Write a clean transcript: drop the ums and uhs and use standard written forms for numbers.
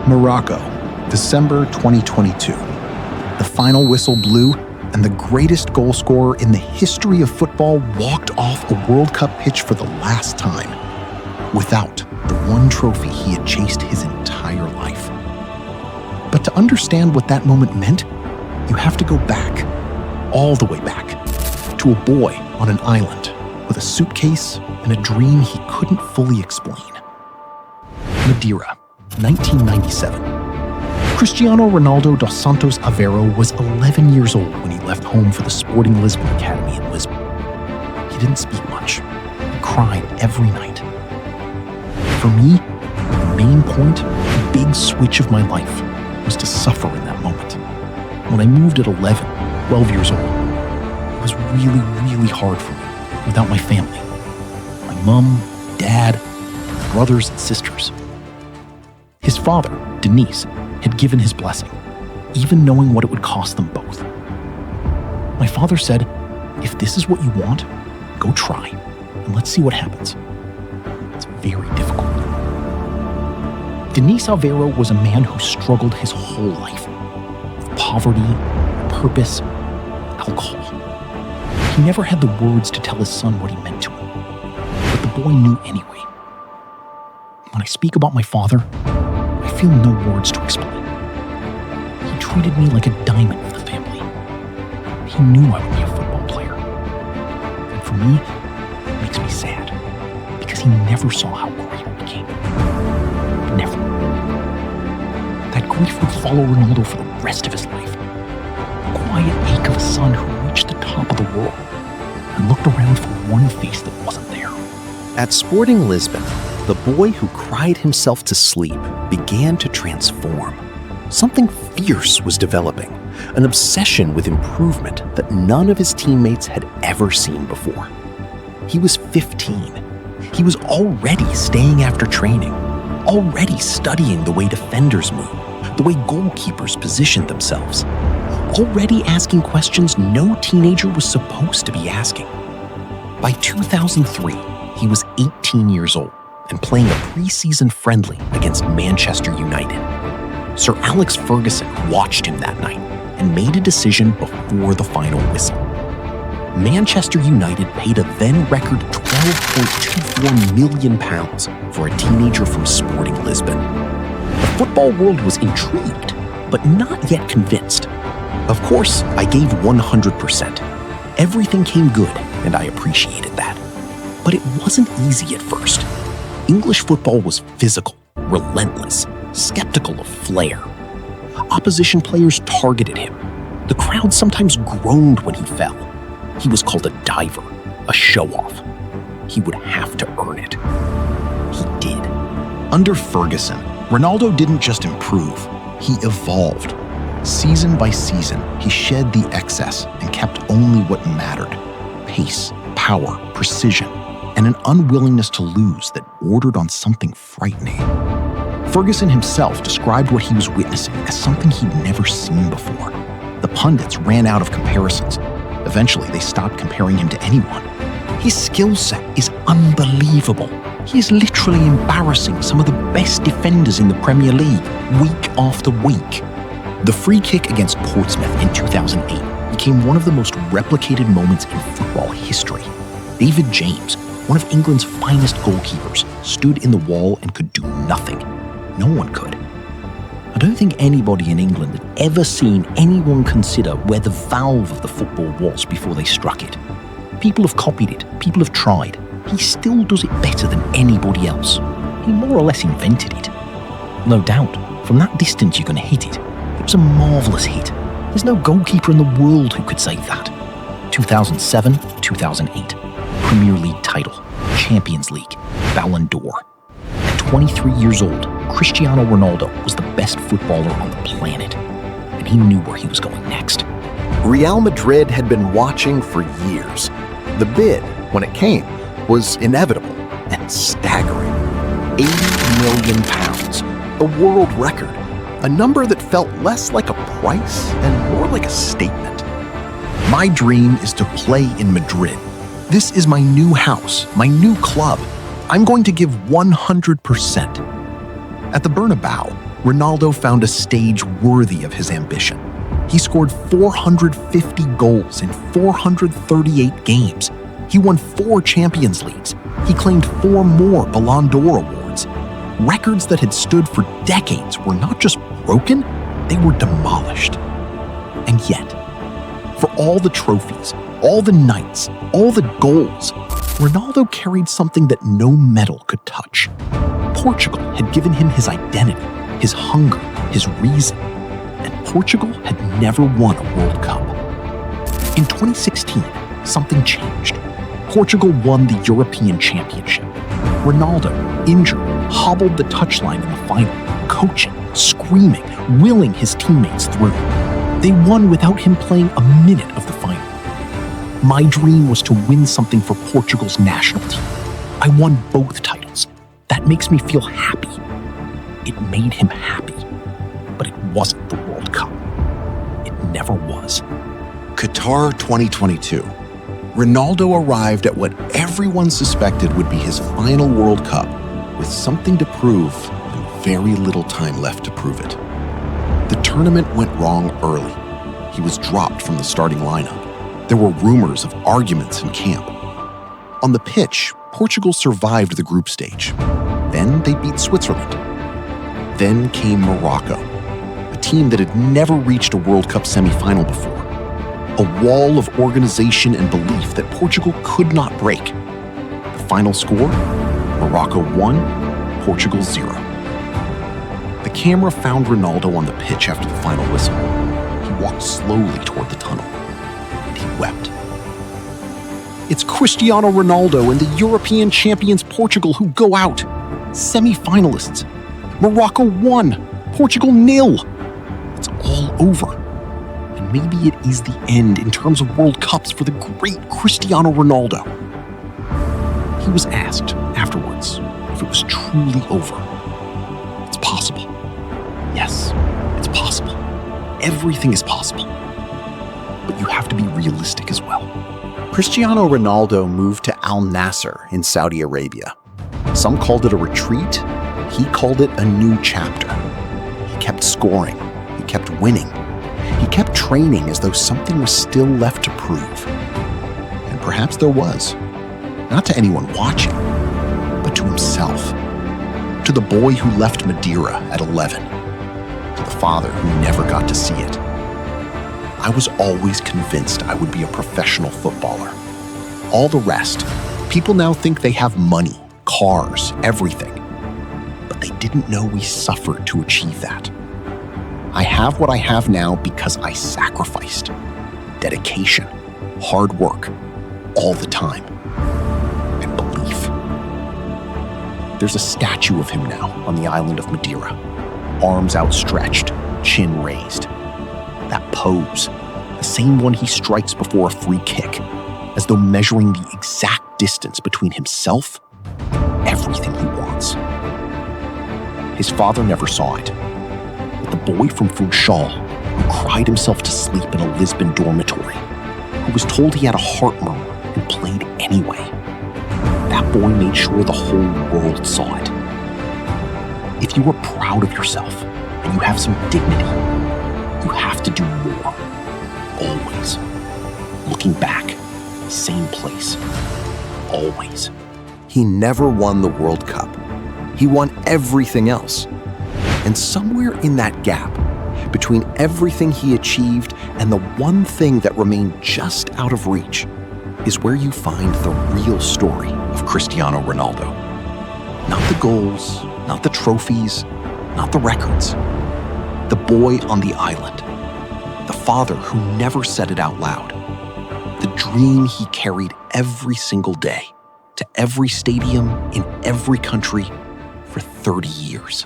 Morocco, December 2022. The final whistle blew, and the greatest goal scorer in the history of football walked off a World Cup pitch for the last time, without the one trophy he had chased his entire life. But to understand what that moment meant, you have to go back, all the way back, to a boy on an island with a suitcase and a dream he couldn't fully explain. Madeira, 1997. Cristiano Ronaldo dos Santos Aveiro was 11 years old when he left home for the Sporting Lisbon Academy in Lisbon. He didn't speak much. He cried every night. For me, the main point, the big switch of my life, was to suffer in that moment. When I moved at 11, 12 years old, it was really, really hard for me without my family. My mom, dad, brothers and sisters. His father, Denise, had given his blessing, even knowing what it would cost them both. My father said, if this is what you want, go try, and let's see what happens. It's very difficult. Denise Aveiro was a man who struggled his whole life with poverty, purpose, alcohol. He never had the words to tell his son what he meant to him, but the boy knew anyway. When I speak about my father, I feel no words to explain. He treated me like a diamond of the family. He knew I would be a football player. And for me, it makes me sad, because he never saw how great I became. Never. That grief would follow Ronaldo for the rest of his life. The quiet ache of a son who reached the top of the world and looked around for one face that wasn't there. At Sporting Lisbon, the boy who cried himself to sleep began to transform. Something fierce was developing, an obsession with improvement that none of his teammates had ever seen before. He was 15. He was already staying after training, already studying the way defenders move, the way goalkeepers position themselves, already asking questions no teenager was supposed to be asking. By 2003, he was 18 years old and playing a preseason friendly against Manchester United. Sir Alex Ferguson watched him that night and made a decision before the final whistle. Manchester United paid a then-record £12.24 million for a teenager from Sporting Lisbon. The football world was intrigued, but not yet convinced. Of course, I gave 100%. Everything came good, and I appreciated that. But it wasn't easy at first. English football was physical, relentless, skeptical of flair. Opposition players targeted him. The crowd sometimes groaned when he fell. He was called a diver, a show-off. He would have to earn it. He did. Under Ferguson, Ronaldo didn't just improve, he evolved. Season by season, he shed the excess and kept only what mattered: pace, power, precision, and an unwillingness to lose that bordered on something frightening. Ferguson himself described what he was witnessing as something he'd never seen before. The pundits ran out of comparisons. Eventually, they stopped comparing him to anyone. His skill set is unbelievable. He is literally embarrassing some of the best defenders in the Premier League, week after week. The free kick against Portsmouth in 2008 became one of the most replicated moments in football history. David James, one of England's finest goalkeepers, stood in the wall and could do nothing. No one could. I don't think anybody in England had ever seen anyone consider where the valve of the football was before they struck it. People have copied it, people have tried. He still does it better than anybody else. He more or less invented it. No doubt, from that distance you're going to hit it. It was a marvellous hit. There's no goalkeeper in the world who could say that. 2007, 2008. Premier League title, Champions League, Ballon d'Or. At 23 years old, Cristiano Ronaldo was the best footballer on the planet, and he knew where he was going next. Real Madrid had been watching for years. The bid, when it came, was inevitable and staggering. £80 million, a world record, a number that felt less like a price and more like a statement. My dream is to play in Madrid. This is my new house, my new club. I'm going to give 100%. At the Bernabeu, Ronaldo found a stage worthy of his ambition. He scored 450 goals in 438 games. He won 4 Champions Leagues. He claimed 4 more Ballon d'Or awards. Records that had stood for decades were not just broken, they were demolished. And yet, for all the trophies, all the nights, all the goals, Ronaldo carried something that no medal could touch. Portugal had given him his identity, his hunger, his reason. And Portugal had never won a World Cup. In 2016, something changed. Portugal won the European Championship. Ronaldo, injured, hobbled the touchline in the final, coaching, screaming, willing his teammates through. They won without him playing a minute of the final. My dream was to win something for Portugal's national team. I won both titles. That makes me feel happy. It made him happy. But it wasn't the World Cup. It never was. Qatar 2022. Ronaldo arrived at what everyone suspected would be his final World Cup, with something to prove and very little time left to prove it. The tournament went wrong early. He was dropped from the starting lineup. There were rumors of arguments in camp. On the pitch, Portugal survived the group stage. Then they beat Switzerland. Then came Morocco, a team that had never reached a World Cup semi-final before. A wall of organization and belief that Portugal could not break. The final score? Morocco 1, Portugal 0. The camera found Ronaldo on the pitch after the final whistle. He walked slowly toward the tunnel, and he wept. It's Cristiano Ronaldo and the European champions Portugal who go out. Semi-finalists. Morocco 1, Portugal 0. It's all over. And maybe it is the end in terms of World Cups for the great Cristiano Ronaldo. He was asked afterwards if it was truly over. It's possible. Yes, it's possible. Everything is possible. But you have to be realistic as well. Cristiano Ronaldo moved to Al Nassr in Saudi Arabia. Some called it a retreat. He called it a new chapter. He kept scoring. He kept winning. He kept training as though something was still left to prove. And perhaps there was. Not to anyone watching, but to himself. To the boy who left Madeira at 11. To the father who never got to see it. I was always convinced I would be a professional footballer. All the rest, people now think they have money, cars, everything. But they didn't know we suffered to achieve that. I have what I have now because I sacrificed. Dedication, hard work, all the time. And belief. There's a statue of him now on the island of Madeira. Arms outstretched, chin raised. That pose, the same one he strikes before a free kick, as though measuring the exact distance between himself and everything he wants. His father never saw it, but the boy from Funchal, who cried himself to sleep in a Lisbon dormitory, who was told he had a heart murmur and played anyway, that boy made sure the whole world saw it. If you are proud of yourself and you have some dignity, you have to do more. Always. Looking back, same place. Always. He never won the World Cup. He won everything else. And somewhere in that gap, between everything he achieved and the one thing that remained just out of reach, is where you find the real story of Cristiano Ronaldo. Not the goals, not the trophies, not the records. The boy on the island. The father who never said it out loud. The dream he carried every single day to every stadium in every country for 30 years.